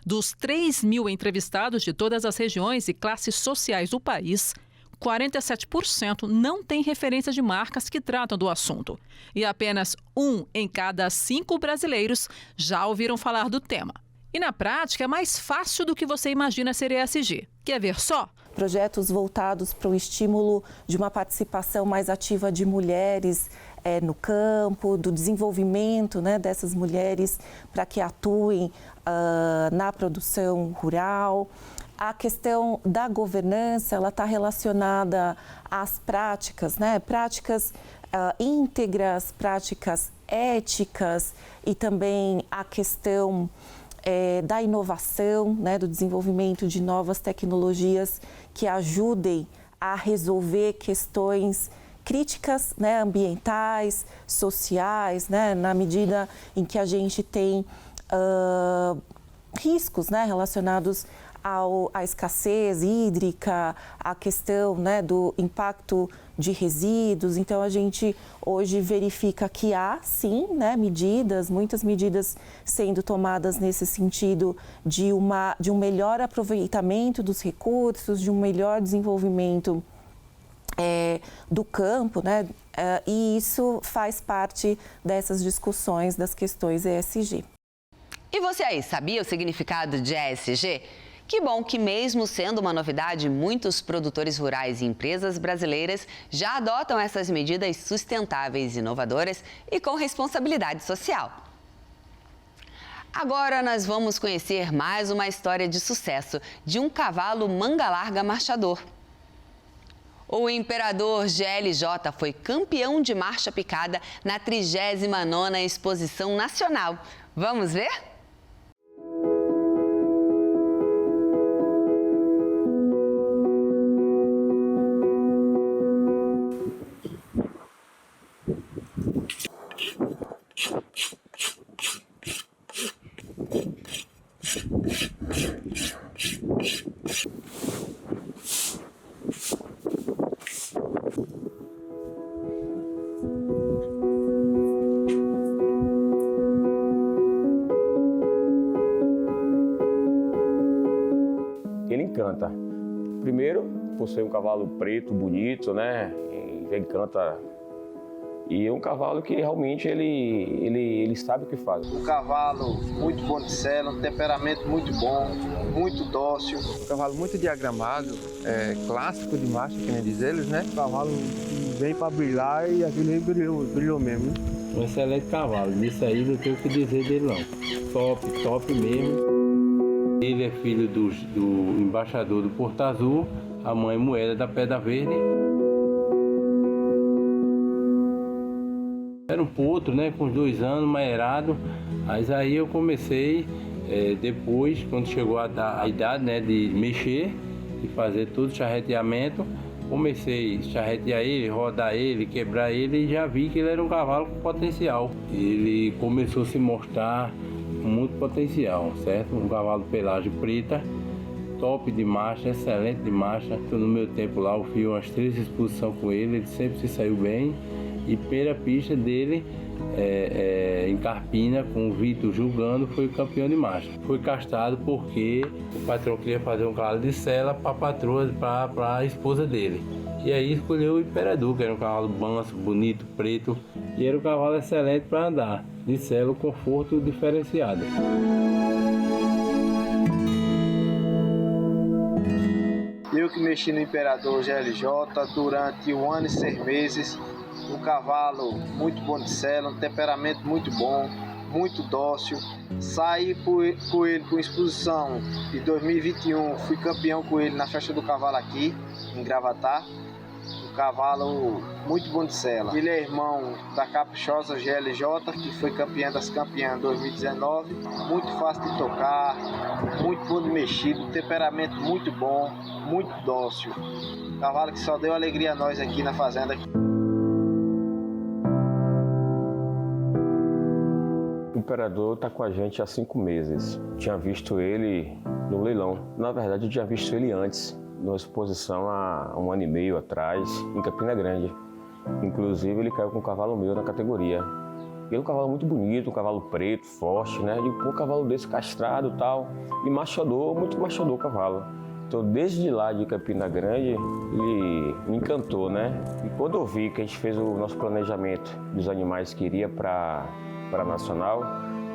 Dos 3.000 entrevistados de todas as regiões e classes sociais do país, 47% não têm referência de marcas que tratam do assunto. E apenas 1 em cada 5 brasileiros já ouviram falar do tema. E na prática é mais fácil do que você imagina ser ESG. Quer ver só? Projetos voltados para o estímulo de uma participação mais ativa de mulheres no campo, do desenvolvimento, né, dessas mulheres para que atuem na produção rural. A questão da governança, ela está relacionada às práticas, né? Práticas íntegras, práticas éticas e também a questão da inovação, né? Do desenvolvimento de novas tecnologias que ajudem a resolver questões críticas, né? Ambientais, sociais, né? Na medida em que a gente tem riscos, né? Relacionados à escassez hídrica, à questão, né, do impacto de resíduos. Então, a gente hoje verifica que há, sim, né, muitas medidas sendo tomadas nesse sentido de um melhor aproveitamento dos recursos, de um melhor desenvolvimento do campo, né, e isso faz parte dessas discussões das questões ESG. E você aí, sabia o significado de ESG? Que bom que, mesmo sendo uma novidade, muitos produtores rurais e empresas brasileiras já adotam essas medidas sustentáveis, inovadoras e com responsabilidade social. Agora nós vamos conhecer mais uma história de sucesso de um cavalo manga larga marchador. O Imperador GLJ foi campeão de marcha picada na 39ª Exposição Nacional. Vamos ver? Ele encanta. Primeiro, por ser um cavalo preto, bonito, né? Ele encanta. E é um cavalo que realmente ele sabe o que faz. Um cavalo muito bom de sela, um temperamento muito bom, muito dócil. Um cavalo muito diagramado, clássico de marcha, que nem diz eles, né? O cavalo vem para brilhar e aquele brilhou mesmo, né? Um excelente cavalo, isso aí não tenho o que dizer dele não. Top mesmo. Ele é filho do embaixador do Porto Azul, a mãe Moeda da Pedra Verde. Era um potro, né, com uns 2 anos, maerado. Mas aí eu comecei, depois, quando chegou a idade, né, de mexer e fazer todo o charreteamento, comecei a charretear ele, rodar ele, quebrar ele e já vi que ele era um cavalo com potencial. Ele começou a se mostrar com muito potencial, certo? Um cavalo pelagem preta, top de marcha, excelente de marcha. No meu tempo lá eu fiz umas 3 exposições com ele sempre se saiu bem. E pela pista dele, em Carpina, com o Vitor julgando, foi o campeão de marcha. Foi castrado porque o patrão queria fazer um cavalo de sela para a patroa, para a esposa dele. E aí escolheu o Imperador, que era um cavalo manso, bonito, preto. E era um cavalo excelente para andar, de sela, conforto diferenciado. Eu que mexi no Imperador GLJ durante 1 ano e 6 meses. Um cavalo muito bom de sela, um temperamento muito bom, muito dócil. Saí com ele para exposição de 2021, fui campeão com ele na Festa do Cavalo aqui, em Gravatá. um cavalo muito bom de sela. Ele é irmão da caprichosa GLJ, que foi campeã das campeãs 2019. Muito fácil de tocar, muito bom de mexido, temperamento muito bom, muito dócil. Cavalo que só deu alegria a nós aqui na fazenda. O Imperador está com a gente há 5 meses. Tinha visto ele no leilão. Na verdade, eu tinha visto ele antes, numa exposição há 1 ano e meio atrás, em Campina Grande. Inclusive, ele caiu com um cavalo meu na categoria. Ele é um cavalo muito bonito, um cavalo preto, forte, né? E um cavalo desse castrado e tal. E machador, muito machador o cavalo. Então, desde lá de Campina Grande, ele me encantou, né? E quando eu vi que a gente fez o nosso planejamento dos animais que iria para Nacional,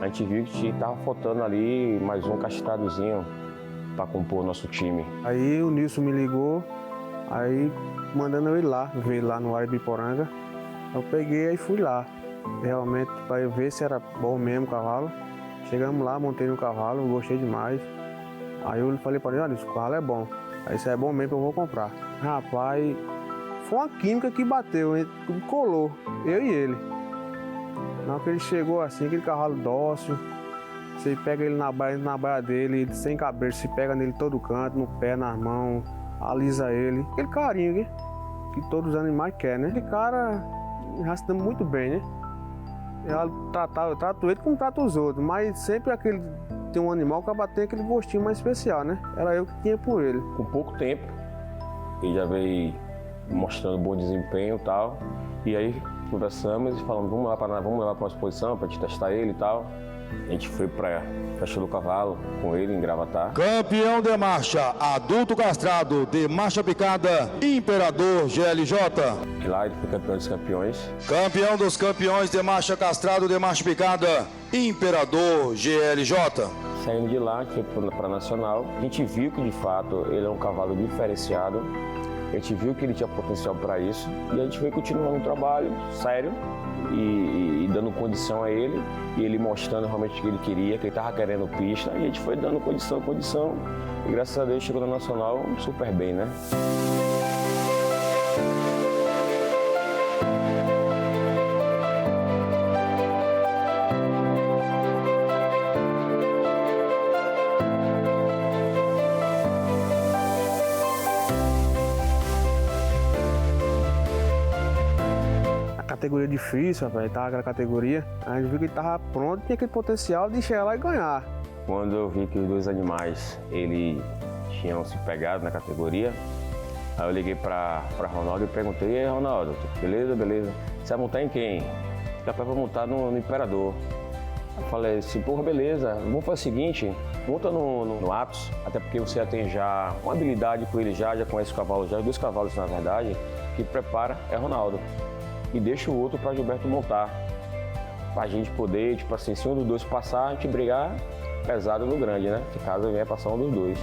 a gente viu que estava faltando ali mais um castradozinho para compor o nosso time. Aí o Nilson me ligou, aí mandando eu ir lá, ver lá no Arabiporanga. Eu peguei e fui lá, realmente para ver se era bom mesmo o cavalo. Chegamos lá, montei no cavalo, gostei demais. Aí eu falei para ele, olha, esse cavalo é bom, aí se é bom mesmo eu vou comprar. Rapaz, foi uma química que bateu, colou, eu e ele. Na hora que ele chegou assim, aquele cavalo dócil, você pega ele na baia dele, sem cabeça, você pega nele todo canto, no pé, nas mãos, alisa ele. Aquele carinho que todos os animais querem, né? Aquele cara já se dá muito eu trato ele como trato os outros, mas sempre tem um animal que acaba tendo aquele gostinho mais especial, né? Era eu que tinha por ele. Com pouco tempo, ele já veio mostrando bom desempenho e tal, e aí conversamos e falamos, vamos levar para uma exposição para te testar ele e tal. A gente foi para a Festa do Cavalo com ele em Gravatá. Campeão de marcha, adulto castrado de marcha picada, Imperador GLJ. E lá ele foi campeão dos campeões. Campeão dos campeões de marcha castrado de marcha picada, Imperador GLJ. Saindo de lá, a gente foi para Nacional. A gente viu que de fato ele é um cavalo diferenciado. A gente viu que ele tinha potencial para isso e a gente foi continuando o trabalho sério e dando condição a ele, e ele mostrando realmente o que ele queria, que ele estava querendo pista, e a gente foi dando condição, e graças a Deus chegou na Nacional super bem, né? Categoria difícil, rapaz, ele tava naquela categoria, a gente viu que ele tava pronto, tinha aquele potencial de chegar lá e ganhar. Quando eu vi que os 2 animais, eles tinham se pegado na categoria, aí eu liguei para Ronaldo e perguntei, e aí, Ronaldo, beleza? Você vai montar em quem? Dá para montar no Imperador. Eu falei assim, porra, beleza, vamos fazer o seguinte, monta no Atos, até porque você já tem já uma habilidade com ele, já conhece o cavalo, já 2 cavalos na verdade, que prepara é Ronaldo. E deixa o outro para Gilberto montar, para a gente poder, tipo assim, se um dos 2 passar, a gente brigar pesado no grande, né? Se caso venha passar um dos 2.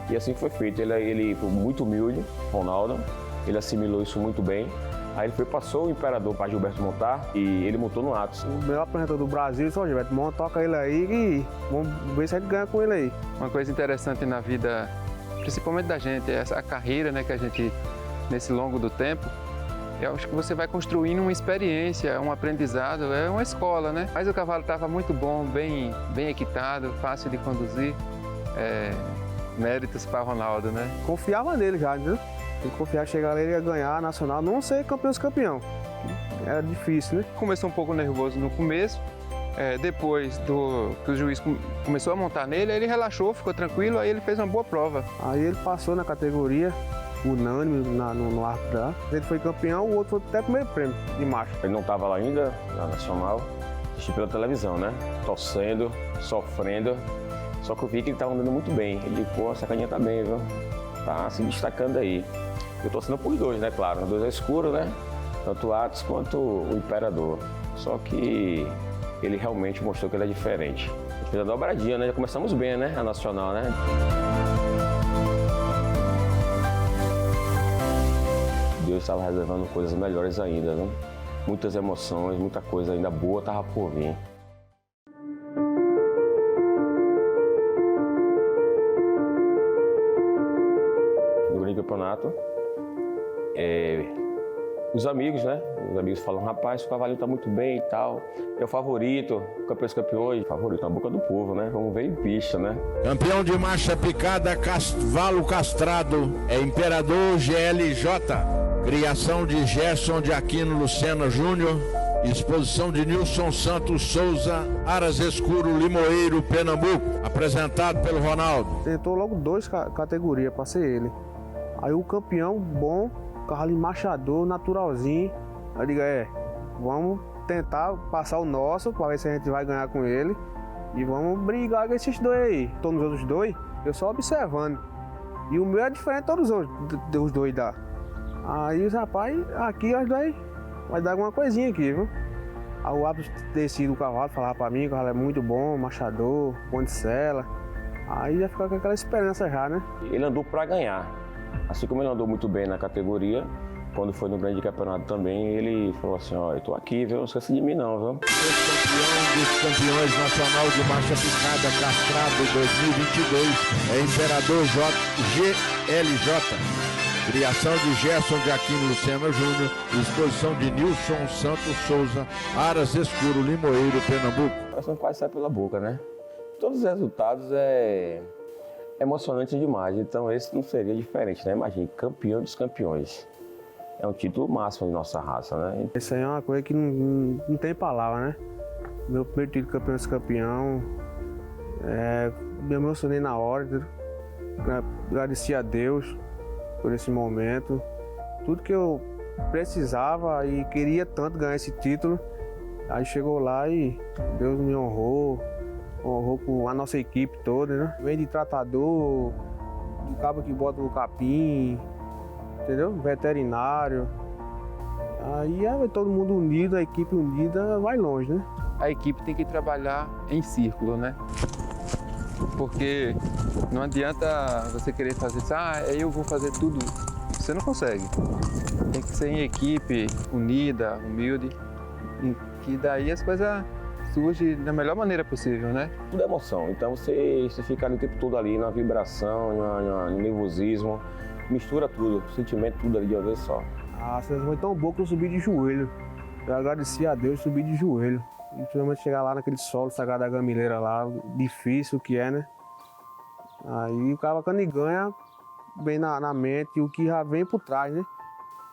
E assim foi feito. Ele foi muito humilde, Ronaldo, ele assimilou isso muito bem. Aí ele passou o Imperador para Gilberto montar e ele montou no Atos. O melhor apresentador do Brasil, só Gilberto, toca ele aí e vamos ver se a gente ganha com ele aí. Uma coisa interessante na vida, principalmente da gente, é essa carreira, né, que a gente, nesse longo do tempo, eu acho que você vai construindo uma experiência, um aprendizado, é uma escola, né? Mas o cavalo estava muito bom, bem equitado, fácil de conduzir. Méritos para Ronaldo, né? Confiava nele já, né? Ele confiava, chegar lá, ele ia ganhar Nacional, não ser campeão. Era difícil, né? Começou um pouco nervoso no começo, depois que o juiz começou a montar nele, ele relaxou, ficou tranquilo, aí ele fez uma boa prova. Aí ele passou na categoria, unânime no árbitro lá. Ele foi campeão, o outro foi até primeiro prêmio de marcha. Ele não estava lá ainda na Nacional, assisti pela televisão, né? Torcendo, sofrendo. Só que eu vi que ele estava andando muito bem. Ele disse, pô, essa caninha tá bem, viu? Tá se destacando aí. Eu torcendo por 2, né? Claro, os 2 é escuro, né? Tanto o Atos quanto o Imperador. Só que ele realmente mostrou que ele é diferente. A gente fez a dobradinha, né? Já começamos bem, né? A Nacional, né? Deus estava reservando coisas melhores ainda, né? Muitas emoções, muita coisa ainda boa estava por vir. No grande campeonato, os amigos, né? Os amigos falam, rapaz, o cavalinho tá muito bem e tal. É o favorito, campeão dos campeões. Favorito na boca do povo, né? Vamos ver em pista, né? Campeão de marcha picada, cavalo castrado, é Imperador GLJ. Criação de Gerson de Aquino Lucena Júnior. Exposição de Nilson Santos Souza, Aras Escuro, Limoeiro, Pernambuco. Apresentado pelo Ronaldo. Tentou logo 2 categorias para ser ele. Aí o campeão bom, cavalo emachador, naturalzinho. Aí eu digo, vamos tentar passar o nosso, para ver se a gente vai ganhar com ele. E vamos brigar com esses 2 aí. Todos os outros 2, eu só observando. E o meu é diferente de todos os 2 dá. Aí os rapazes, aqui os 2 vai dar alguma coisinha aqui, viu? Aí o árbitro decide o cavalo, falava para mim, o cavalo é muito bom, machador, bom de sela. Aí já fica com aquela esperança já, né? Ele andou para ganhar. Assim como ele andou muito bem na categoria, quando foi no grande campeonato também, ele falou assim, ó, eu tô aqui, viu? Não esqueça de mim não, viu? Campeão dos campeões nacional de marcha picada castrado 2022 é Imperador GLJ. Criação de Gerson de Aquino Lucena Júnior, exposição de Nilson Santos Souza, Aras Escuro, Limoeiro, Pernambuco. O coração quase sai pela boca, né? Todos os resultados é emocionante demais, então esse não seria diferente, né? Imagine, campeão dos campeões. É um título máximo de nossa raça, né? Isso aí é uma coisa que não tem palavra, né? Meu primeiro título campeão dos campeão, me emocionei na hora, agradeci a Deus por esse momento. Tudo que eu precisava e queria tanto ganhar esse título, aí chegou lá e Deus me honrou com a nossa equipe toda, né? Vem de tratador, do cabo que bota o capim, entendeu? Veterinário. Aí todo mundo unido, a equipe unida vai longe, né? A equipe tem que trabalhar em círculo, né? Porque não adianta você querer fazer isso, eu vou fazer tudo. Você não consegue. Tem que ser em equipe, unida, humilde, que daí as coisas surgem da melhor maneira possível, né? Tudo é emoção, então você fica ali o tempo todo ali na vibração, no nervosismo, mistura tudo, sentimento tudo ali de uma vez só. A sensação foi tão boa que eu subi de joelho. Eu agradeci a Deus e subi de joelho. E principalmente chegar lá naquele solo sagrado da Gamileira lá, difícil que é, né? Aí o cara quando ele ganha, vem na mente o que já vem por trás, né?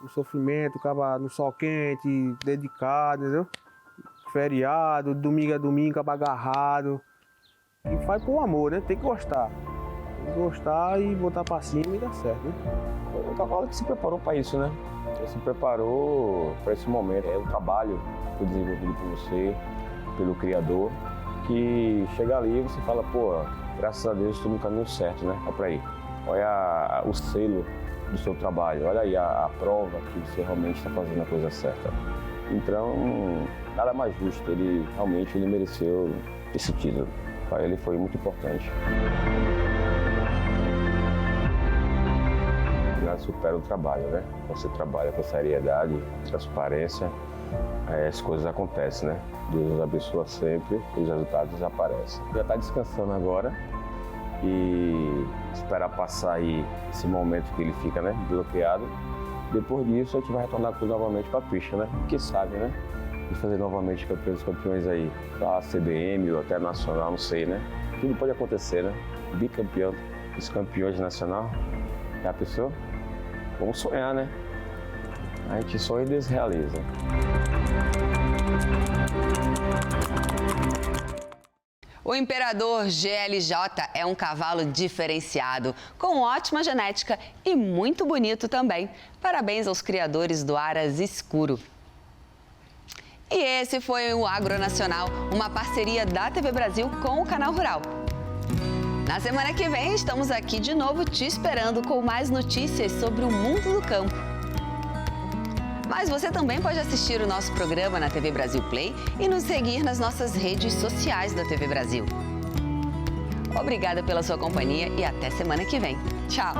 O sofrimento, o cara no sol quente, dedicado, entendeu? Feriado, domingo é domingo, acaba agarrado. E faz por amor, né? Tem que gostar. Tem que gostar e botar pra cima e dar certo, né? O cavalo que se preparou para isso, né? Ele se preparou para esse momento. É o trabalho que foi desenvolvido por você, pelo Criador, que chega ali e você fala, pô, graças a Deus estou no caminho certo, né? Olha para aí. Olha o selo do seu trabalho, olha aí a prova que você realmente está fazendo a coisa certa. Então, nada mais justo, ele realmente mereceu esse título. Para ele foi muito importante. Nada supera o trabalho, né? Você trabalha com seriedade, transparência, as coisas acontecem, né? Deus abençoa sempre e os resultados aparecem. Já está descansando agora e esperar passar aí esse momento que ele fica, né, bloqueado. Depois disso, a gente vai retornar tudo novamente para a pista, né? Quem sabe, né? E fazer novamente campeão dos campeões aí, da CBM ou até nacional, não sei, né? Tudo pode acontecer, né? Bicampeão dos campeões nacional. Já pensou? Vamos sonhar, né? A gente sonha e Deus realiza. O Imperador GLJ é um cavalo diferenciado, com ótima genética e muito bonito também. Parabéns aos criadores do Aras Escuro. E esse foi o Agro Nacional, uma parceria da TV Brasil com o Canal Rural. Na semana que vem estamos aqui de novo te esperando com mais notícias sobre o mundo do campo. Mas você também pode assistir o nosso programa na TV Brasil Play e nos seguir nas nossas redes sociais da TV Brasil. Obrigada pela sua companhia e até semana que vem. Tchau!